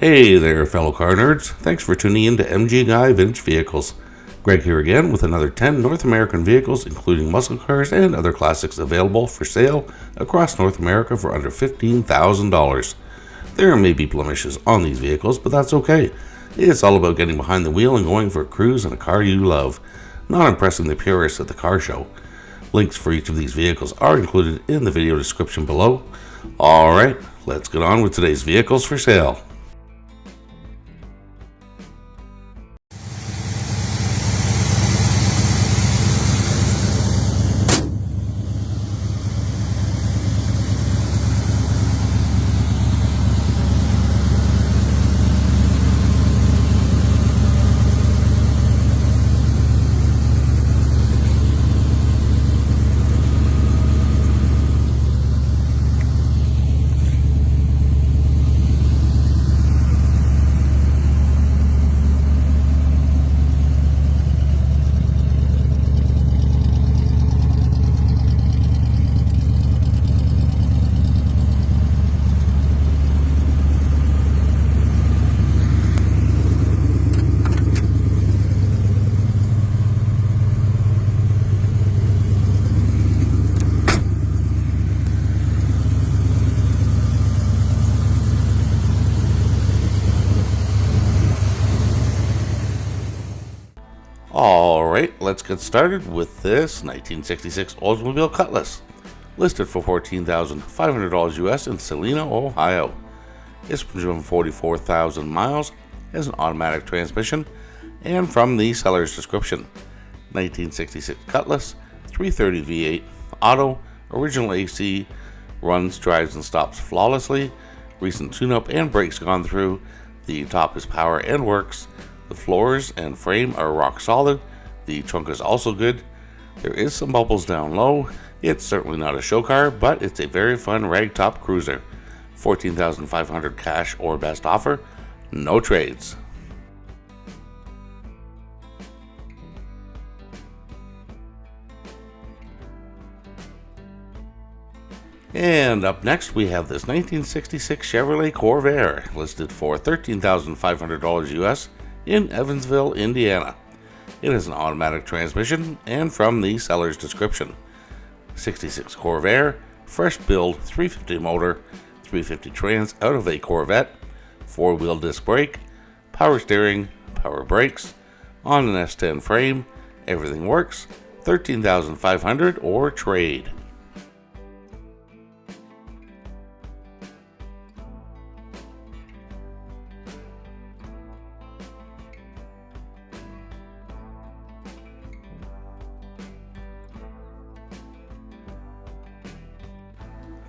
Hey there, fellow car nerds. Thanks for tuning in to MG Guy Vintage Vehicles. Greg here again with another 10 North American vehicles, including muscle cars and other classics available for sale across North America for under $15,000. There may be blemishes on these vehicles, but that's okay. It's all about getting behind the wheel and going for a cruise in a car you love, not impressing the purists at the car show. Links for each of these vehicles are included in the video description below. Alright, let's get on with today's vehicles for sale. Alright, let's get started with this 1966 Oldsmobile Cutlass, listed for $14,500 US in Salina, Ohio. It's been driven 44,000 miles, has an automatic transmission, and from the seller's description, 1966 Cutlass, 330 V8, auto, original AC, runs, drives, and stops flawlessly, recent tune-up and brakes gone through, the top is power and works, the floors and frame are rock solid. The trunk is also good. There is some bubbles down low. It's certainly not a show car, but it's a very fun ragtop cruiser. $14,500 cash or best offer. No trades. And up next we have this 1966 Chevrolet Corvair, listed for $13,500 US in Evansville, Indiana. It has an automatic transmission, and from the seller's description, 66 Corvair, fresh build, 350 motor, 350 trans out of a Corvette, 4-wheel disc brake, power steering, power brakes, on an S10 frame, everything works, $13,500 or trade.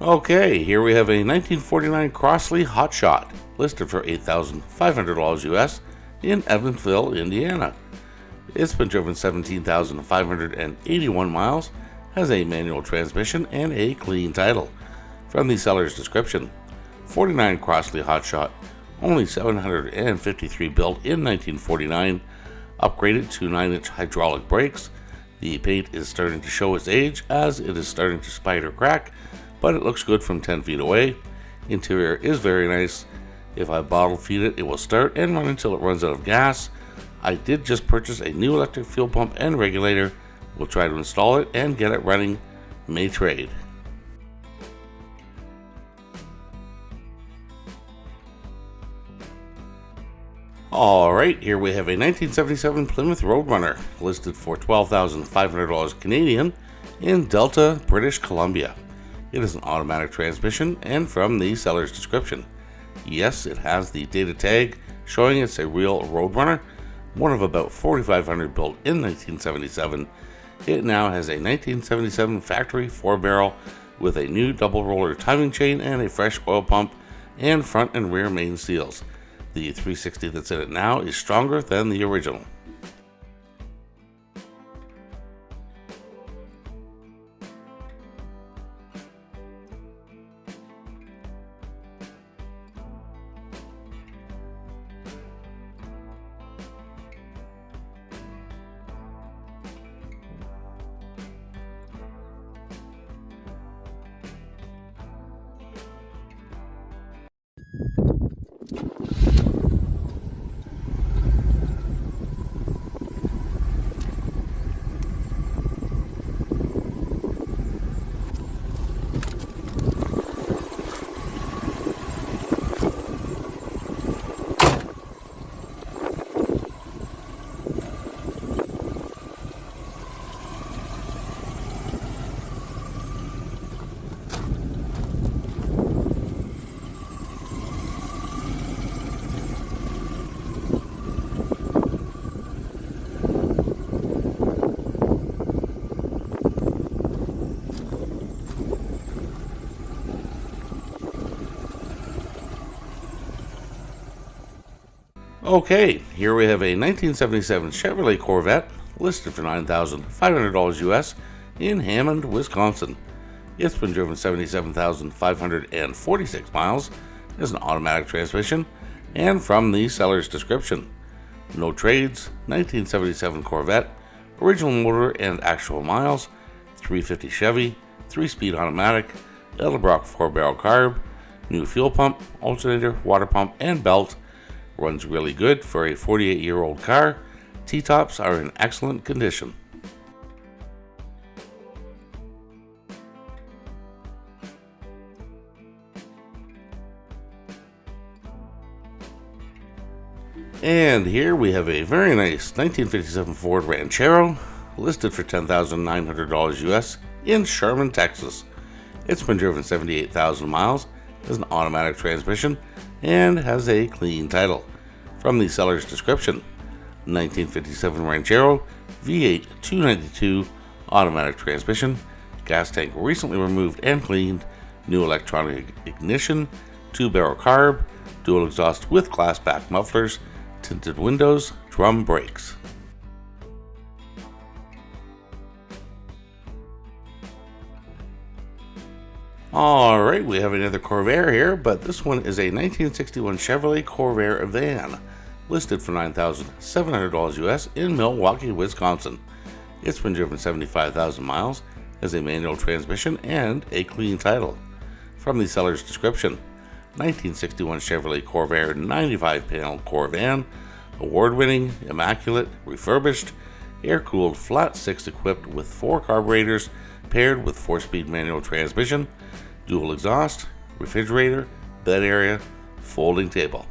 Okay, here we have a 1949 Crossley Hotshot, listed for $8,500 US in Evansville, Indiana. It's been driven 17,581 miles, has a manual transmission and a clean title. From the seller's description, 49 Crossley Hotshot, only 753 built in 1949, upgraded to 9-inch hydraulic brakes. The paint is starting to show its age as it is starting to spider crack, but it looks good from 10 feet away. Interior is very nice. If I bottle feed it, it will start and run until it runs out of gas. I did just purchase a new electric fuel pump and regulator. We'll try to install it and get it running. May trade. Alright, here we have a 1977 Plymouth Roadrunner, listed for $12,500 Canadian in Delta, British Columbia. It is an automatic transmission, and from the seller's description, yes, it has the data tag showing it's a real Roadrunner, one of about 4,500 built in 1977. It now has a 1977 factory 4-barrel with a new double roller timing chain and a fresh oil pump and front and rear main seals. The 360 that's in it now is stronger than the original. Okay, here we have a 1977 Chevrolet Corvette listed for $9,500 US in Hammond, Wisconsin. It's been driven 77,546 miles, has an automatic transmission, and from the seller's description, no trades, 1977 Corvette, original motor and actual miles, 350 Chevy, 3-speed automatic, Edelbrock 4-barrel carb, new fuel pump, alternator, water pump, and belt. Runs really good for a 48-year-old car. T-tops are in excellent condition. And here we have a very nice 1957 Ford Ranchero listed for $10,900 US in Sherman, Texas. It's been driven 78,000 miles, has an automatic transmission, and has a clean title. From the seller's description, 1957 Ranchero, V8 292, automatic transmission, gas tank recently removed and cleaned, new electronic ignition, 2-barrel carb, dual exhaust with glass back mufflers, tinted windows, drum brakes. Alright, we have another Corvair here, but this one is a 1961 Chevrolet Corvair van, listed for $9,700 US in Milwaukee, Wisconsin. It's been driven 75,000 miles, has a manual transmission, and a clean title. From the seller's description, 1961 Chevrolet Corvair 95-panel core van, award-winning, immaculate, refurbished, air-cooled flat 6 equipped with 4 carburetors paired with 4-speed manual transmission, dual exhaust, refrigerator, bed area, folding table.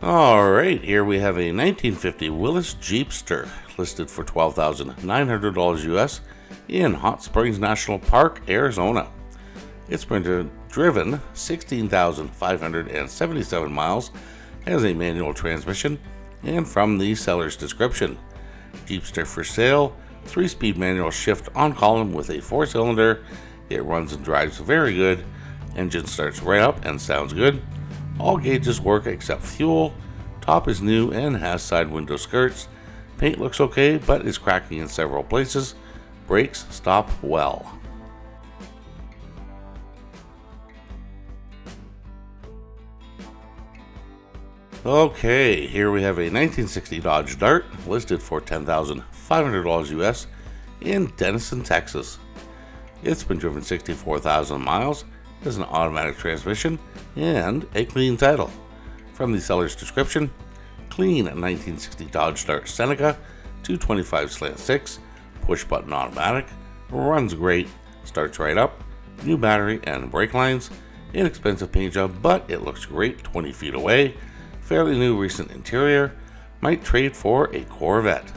Alright, here we have a 1950 Willys Jeepster listed for $12,900 US in Hot Springs National Park, Arizona. It's been driven 16,577 miles, has a manual transmission, and from the seller's description, Jeepster for sale, 3-speed manual shift on column with a 4-cylinder. It runs and drives very good. Engine starts right up and sounds good. All gauges work except fuel. Top is new and has side window skirts. Paint looks okay, but is cracking in several places. Brakes stop well. Okay, here we have a 1960 Dodge Dart listed for $10,500 US in Denison, Texas. It's been driven 64,000 miles, has an automatic transmission, and a clean title. From the seller's description, clean 1960 Dodge Dart Seneca, 225/6, push-button automatic, runs great, starts right up, new battery and brake lines, inexpensive paint job, but it looks great 20 feet away, fairly new recent interior, might trade for a Corvette.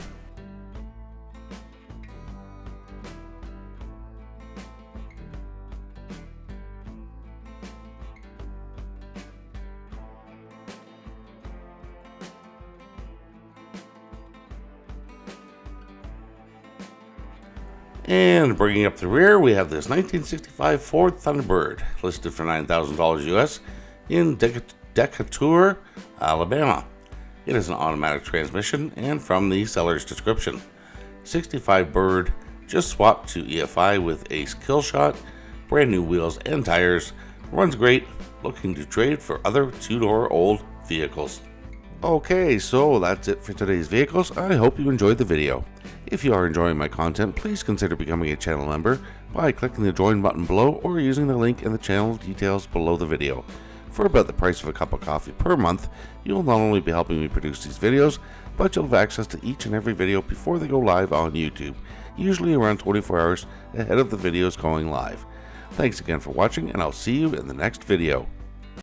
And bringing up the rear, we have this 1965 Ford Thunderbird, listed for $9,000 US in Decatur, Alabama. It is an automatic transmission, and from the seller's description, 65 Bird, just swapped to EFI with a kill shot, brand new wheels and tires, runs great, looking to trade for other two-door old vehicles. Okay, so that's it for today's vehicles. I hope you enjoyed the video. If you are enjoying my content, please consider becoming a channel member by clicking the join button below or using the link in the channel details below the video. For about the price of a cup of coffee per month, you will not only be helping me produce these videos, but you'll have access to each and every video before they go live on YouTube, usually around 24 hours ahead of the videos going live. Thanks again for watching, and I'll see you in the next video.